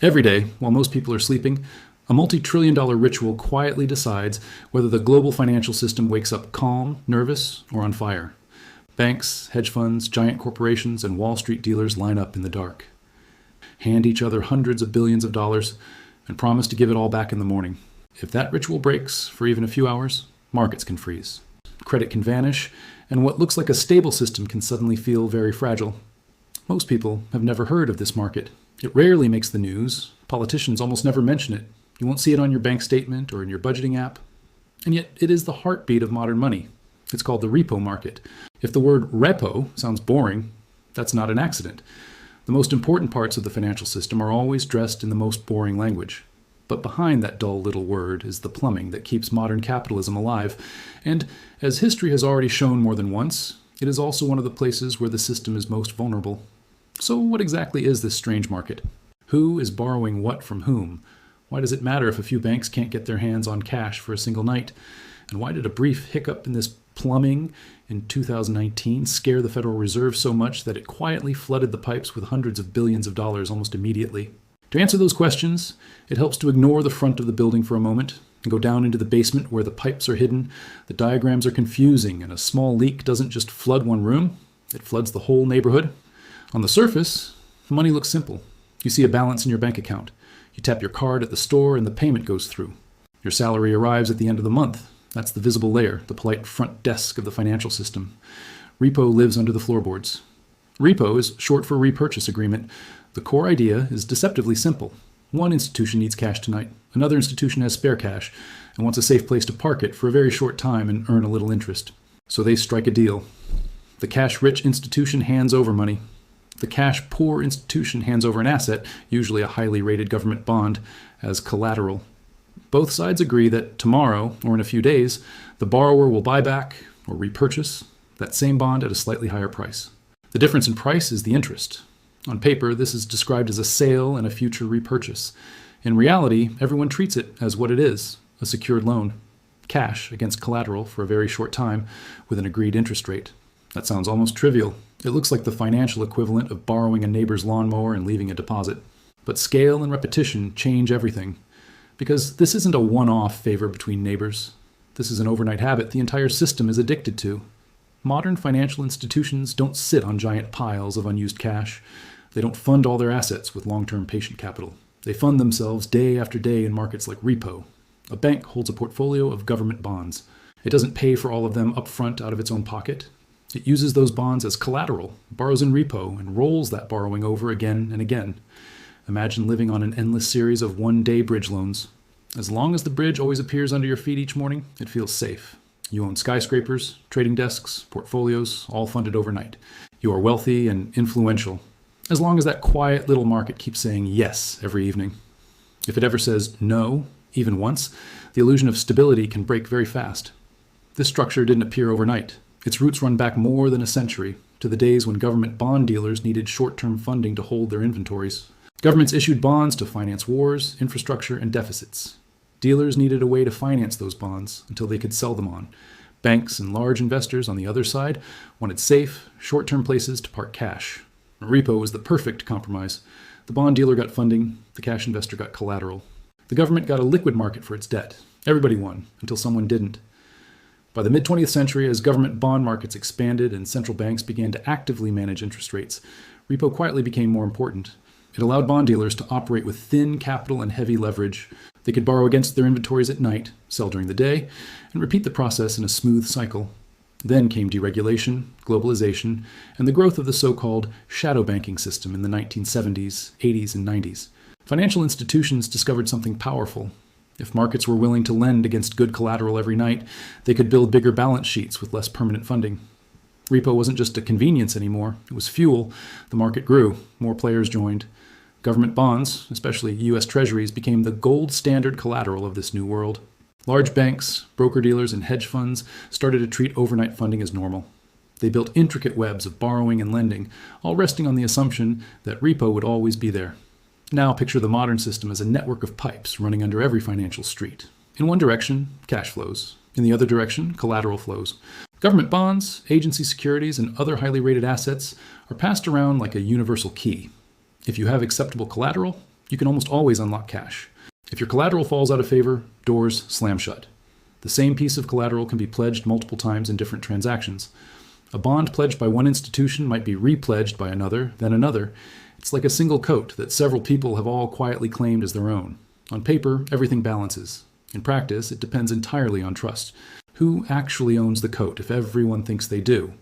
Every day, while most people are sleeping, a multi-trillion-dollar ritual quietly decides whether the global financial system wakes up calm, nervous, or on fire. Banks, hedge funds, giant corporations, and Wall Street dealers line up in the dark, hand each other hundreds of billions of dollars, and promise to give it all back in the morning. If that ritual breaks for even a few hours, markets can freeze. Credit can vanish, and what looks like a stable system can suddenly feel very fragile. Most people have never heard of this market. It rarely makes the news. Politicians almost never mention it. You won't see it on your bank statement or in your budgeting app. And yet it is the heartbeat of modern money. It's called the repo market. If the word repo sounds boring, that's not an accident. The most important parts of the financial system are always dressed in the most boring language. But behind that dull little word is the plumbing that keeps modern capitalism alive. And as history has already shown more than once, it is also one of the places where the system is most vulnerable. So what exactly is this strange market? Who is borrowing what from whom? Why does it matter if a few banks can't get their hands on cash for a single night? And why did a brief hiccup in this plumbing in 2019 scare the Federal Reserve so much that it quietly flooded the pipes with hundreds of billions of dollars almost immediately? To answer those questions, it helps to ignore the front of the building for a moment and go down into the basement where the pipes are hidden, the diagrams are confusing, and a small leak doesn't just flood one room, it floods the whole neighborhood. On the surface, money looks simple. You see a balance in your bank account. You tap your card at the store and the payment goes through. Your salary arrives at the end of the month. That's the visible layer, the polite front desk of the financial system. Repo lives under the floorboards. Repo is short for repurchase agreement. The core idea is deceptively simple. One institution needs cash tonight. Another institution has spare cash and wants a safe place to park it for a very short time and earn a little interest. So they strike a deal. The cash-rich institution hands over money. The cash-poor institution hands over an asset, usually a highly rated government bond, as collateral. Both sides agree that tomorrow, or in a few days, the borrower will buy back or repurchase that same bond at a slightly higher price. The difference in price is the interest. On paper, this is described as a sale and a future repurchase. In reality, everyone treats it as what it is, a secured loan. Cash against collateral for a very short time with an agreed interest rate. That sounds almost trivial. It looks like the financial equivalent of borrowing a neighbor's lawnmower and leaving a deposit. But scale and repetition change everything. Because this isn't a one-off favor between neighbors. This is an overnight habit the entire system is addicted to. Modern financial institutions don't sit on giant piles of unused cash. They don't fund all their assets with long-term patient capital. They fund themselves day after day in markets like repo. A bank holds a portfolio of government bonds. It doesn't pay for all of them up front out of its own pocket. It uses those bonds as collateral, borrows in repo, and rolls that borrowing over again and again. Imagine living on an endless series of one-day bridge loans. As long as the bridge always appears under your feet each morning, it feels safe. You own skyscrapers, trading desks, portfolios, all funded overnight. You are wealthy and influential, as long as that quiet little market keeps saying yes every evening. If it ever says no, even once, the illusion of stability can break very fast. This structure didn't appear overnight. Its roots run back more than a century, to the days when government bond dealers needed short-term funding to hold their inventories. Governments issued bonds to finance wars, infrastructure, and deficits. Dealers needed a way to finance those bonds until they could sell them on. Banks and large investors on the other side wanted safe, short-term places to park cash. Repo was the perfect compromise. The bond dealer got funding, the cash investor got collateral. The government got a liquid market for its debt. Everybody won, until someone didn't. By the mid-20th century, as government bond markets expanded and central banks began to actively manage interest rates, repo quietly became more important. It allowed bond dealers to operate with thin capital and heavy leverage. They could borrow against their inventories at night, sell during the day, and repeat the process in a smooth cycle. Then came deregulation, globalization, and the growth of the so-called shadow banking system in the 1970s, 80s, and 90s. Financial institutions discovered something powerful. If markets were willing to lend against good collateral every night, they could build bigger balance sheets with less permanent funding. Repo wasn't just a convenience anymore. It was fuel. The market grew. More players joined. Government bonds, especially U.S. Treasuries, became the gold standard collateral of this new world. Large banks, broker-dealers, and hedge funds started to treat overnight funding as normal. They built intricate webs of borrowing and lending, all resting on the assumption that repo would always be there. Now picture the modern system as a network of pipes running under every financial street. In one direction, cash flows. In the other direction, collateral flows. Government bonds, agency securities, and other highly rated assets are passed around like a universal key. If you have acceptable collateral, You can almost always unlock cash. If your collateral falls out of favor, doors slam shut. The same piece of collateral can be pledged multiple times in different transactions. A bond pledged by one institution might be repledged by another, then another. It's like a single coat that several people have all quietly claimed as their own. On paper, everything balances. In practice, it depends entirely on trust. Who actually owns the coat if everyone thinks they do?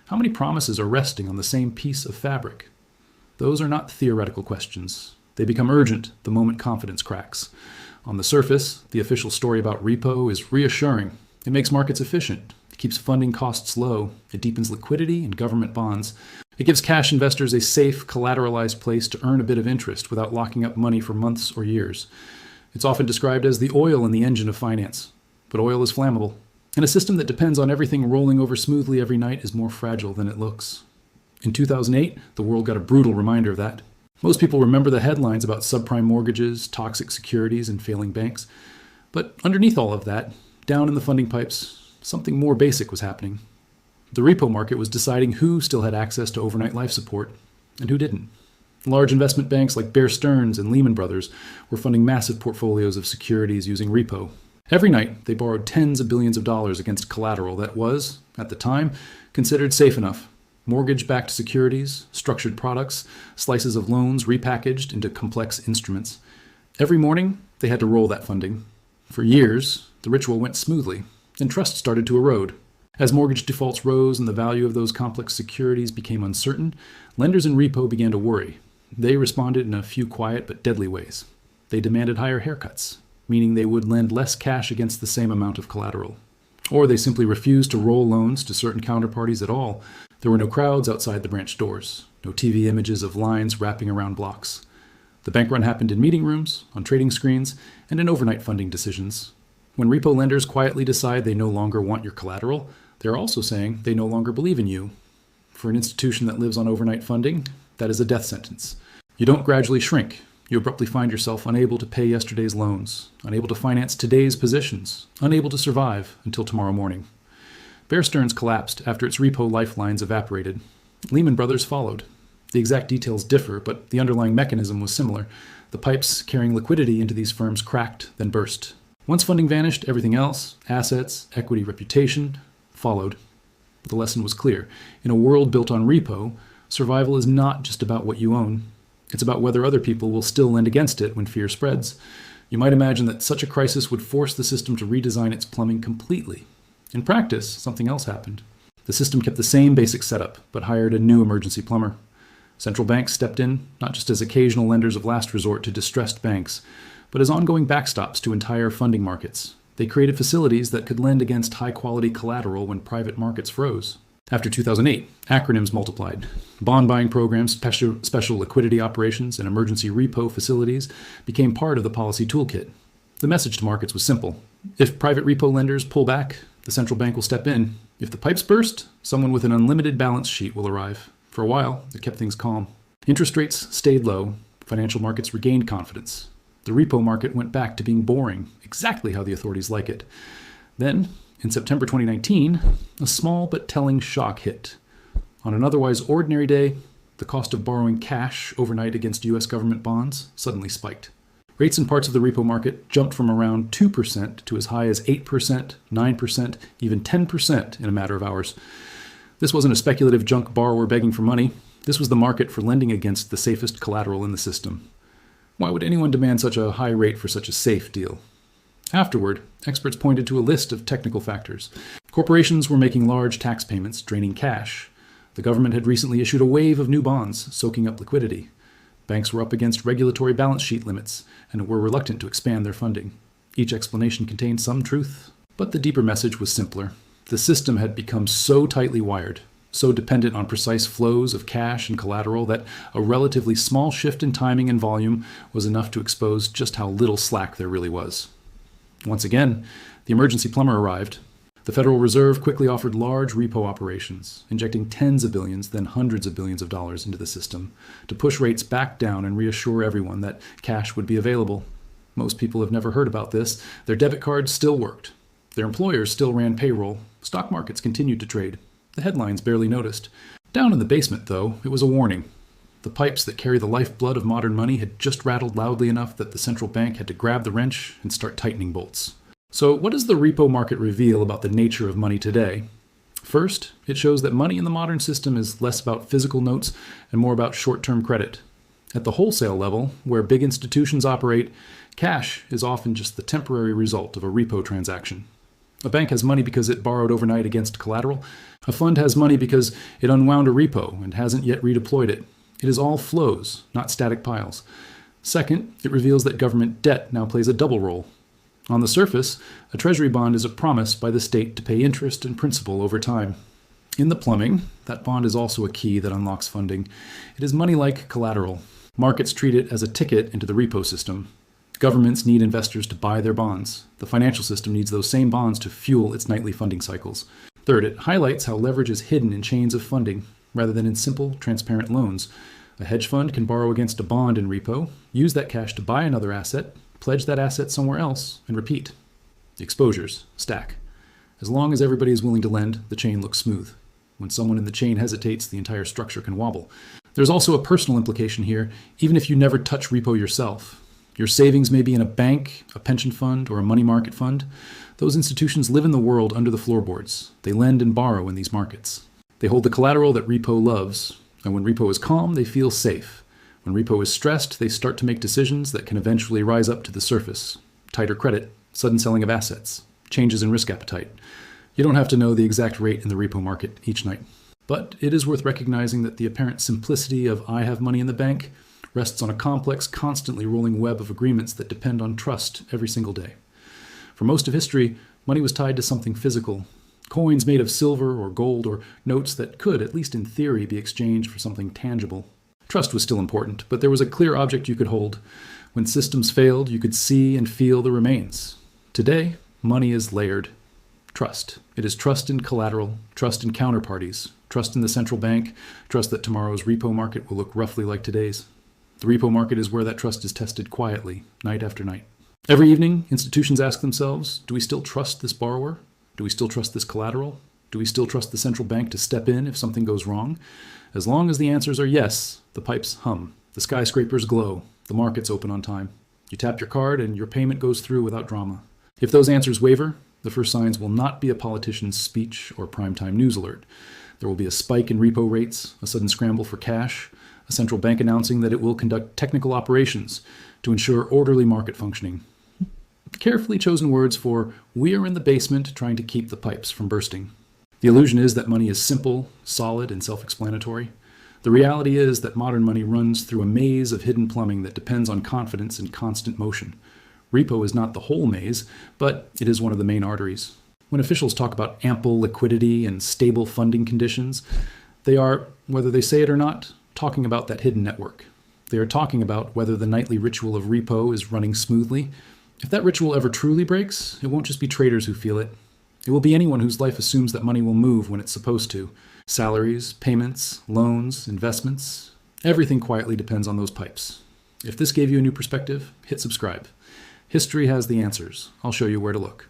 How many promises are resting on the same piece of fabric? Those are not theoretical questions. They become urgent the moment confidence cracks. On the surface, the official story about repo is reassuring. It makes markets efficient. It keeps funding costs low. It deepens liquidity in government bonds. It gives cash investors a safe, collateralized place to earn a bit of interest without locking up money for months or years. It's often described as the oil in the engine of finance. But oil is flammable. And a system that depends on everything rolling over smoothly every night is more fragile than it looks. In 2008, the world got a brutal reminder of that. Most people remember the headlines about subprime mortgages, toxic securities, and failing banks. But underneath all of that, down in the funding pipes, something more basic was happening. The repo market was deciding who still had access to overnight life support and who didn't. Large investment banks like Bear Stearns and Lehman Brothers were funding massive portfolios of securities using repo. Every night, they borrowed tens of billions of dollars against collateral that was, at the time, considered safe enough. Mortgage-backed securities, structured products, slices of loans repackaged into complex instruments. Every morning, they had to roll that funding. For years, the ritual went smoothly, and trust started to erode. As mortgage defaults rose and the value of those complex securities became uncertain, lenders in repo began to worry. They responded in a few quiet but deadly ways. They demanded higher haircuts, meaning they would lend less cash against the same amount of collateral. Or they simply refused to roll loans to certain counterparties at all. There were no crowds outside the branch doors, no TV images of lines wrapping around blocks. The bank run happened in meeting rooms, on trading screens, and in overnight funding decisions. When repo lenders quietly decide they no longer want your collateral, they're also saying they no longer believe in you. For an institution that lives on overnight funding, that is a death sentence. You don't gradually shrink. You abruptly find yourself unable to pay yesterday's loans, unable to finance today's positions, unable to survive until tomorrow morning. Bear Stearns collapsed after its repo lifelines evaporated. Lehman Brothers followed. The exact details differ, but the underlying mechanism was similar. The pipes carrying liquidity into these firms cracked, then burst. Once funding vanished, everything else, assets, equity, reputation, followed. The lesson was clear. In a world built on repo, survival is not just about what you own. It's about whether other people will still lend against it when fear spreads. You might imagine that such a crisis would force the system to redesign its plumbing completely. In practice, something else happened. The system kept the same basic setup, but hired a new emergency plumber. Central banks stepped in, not just as occasional lenders of last resort to distressed banks, but as ongoing backstops to entire funding markets. They created facilities that could lend against high-quality collateral when private markets froze. After 2008, acronyms multiplied. Bond buying programs, special liquidity operations, and emergency repo facilities became part of the policy toolkit. The message to markets was simple. If private repo lenders pull back, the central bank will step in. If the pipes burst, someone with an unlimited balance sheet will arrive. For a while, it kept things calm. Interest rates stayed low. Financial markets regained confidence. The repo market went back to being boring, exactly how the authorities like it. Then, in September 2019, a small but telling shock hit. On an otherwise ordinary day, the cost of borrowing cash overnight against U.S. government bonds suddenly spiked. Rates in parts of the repo market jumped from around 2% to as high as 8%, 9%, even 10% in a matter of hours. This wasn't a speculative junk borrower begging for money. This was the market for lending against the safest collateral in the system. Why would anyone demand such a high rate for such a safe deal? Afterward, experts pointed to a list of technical factors. Corporations were making large tax payments, draining cash. The government had recently issued a wave of new bonds, soaking up liquidity. Banks were up against regulatory balance sheet limits and were reluctant to expand their funding. Each explanation contained some truth, but the deeper message was simpler. The system had become so tightly wired, so dependent on precise flows of cash and collateral that a relatively small shift in timing and volume was enough to expose just how little slack there really was. Once again, the emergency plumber arrived. The Federal Reserve quickly offered large repo operations, injecting tens of billions, then hundreds of billions of dollars into the system to push rates back down and reassure everyone that cash would be available. Most people have never heard about this. Their debit cards still worked. Their employers still ran payroll. Stock markets continued to trade. The headlines barely noticed. Down in the basement, though, it was a warning. The pipes that carry the lifeblood of modern money had just rattled loudly enough that the central bank had to grab the wrench and start tightening bolts. So what does the repo market reveal about the nature of money today? First, it shows that money in the modern system is less about physical notes and more about short-term credit. At the wholesale level, where big institutions operate, cash is often just the temporary result of a repo transaction. A bank has money because it borrowed overnight against collateral. A fund has money because it unwound a repo and hasn't yet redeployed it. It is all flows, not static piles. Second, it reveals that government debt now plays a double role. On the surface, a treasury bond is a promise by the state to pay interest and principal over time. In the plumbing, that bond is also a key that unlocks funding. It is money like collateral. Markets treat it as a ticket into the repo system. Governments need investors to buy their bonds. The financial system needs those same bonds to fuel its nightly funding cycles. Third, it highlights how leverage is hidden in chains of funding rather than in simple, transparent loans. A hedge fund can borrow against a bond in repo, use that cash to buy another asset, pledge that asset somewhere else, and repeat. The exposures stack. As long as everybody is willing to lend, the chain looks smooth. When someone in the chain hesitates, the entire structure can wobble. There's also a personal implication here, even if you never touch repo yourself. Your savings may be in a bank, a pension fund, or a money market fund. Those institutions live in the world under the floorboards. They lend and borrow in these markets. They hold the collateral that repo loves, and when repo is calm, they feel safe. When repo is stressed, they start to make decisions that can eventually rise up to the surface. Tighter credit, sudden selling of assets, changes in risk appetite. You don't have to know the exact rate in the repo market each night. But it is worth recognizing that the apparent simplicity of "I have money in the bank" rests on a complex, constantly rolling web of agreements that depend on trust every single day. For most of history, money was tied to something physical. Coins made of silver or gold, or notes that could, at least in theory, be exchanged for something tangible. Trust was still important, but there was a clear object you could hold. When systems failed, you could see and feel the remains. Today, money is layered. Trust. It is trust in collateral, trust in counterparties, trust in the central bank, trust that tomorrow's repo market will look roughly like today's. The repo market is where that trust is tested quietly, night after night. Every evening, institutions ask themselves, do we still trust this borrower? Do we still trust this collateral? Do we still trust the central bank to step in if something goes wrong? As long as the answers are yes, the pipes hum, the skyscrapers glow, the markets open on time. You tap your card and your payment goes through without drama. If those answers waver, the first signs will not be a politician's speech or primetime news alert. There will be a spike in repo rates, a sudden scramble for cash, a central bank announcing that it will conduct technical operations to ensure orderly market functioning. Carefully chosen words for "we are in the basement trying to keep the pipes from bursting." The illusion is that money is simple, solid, and self-explanatory. The reality is that modern money runs through a maze of hidden plumbing that depends on confidence and constant motion. Repo is not the whole maze, but it is one of the main arteries. When officials talk about ample liquidity and stable funding conditions, they are, whether they say it or not, talking about that hidden network. They are talking about whether the nightly ritual of repo is running smoothly. If that ritual ever truly breaks, it won't just be traders who feel it. It will be anyone whose life assumes that money will move when it's supposed to. Salaries, payments, loans, investments, everything quietly depends on those pipes. If this gave you a new perspective, hit subscribe. History has the answers. I'll show you where to look.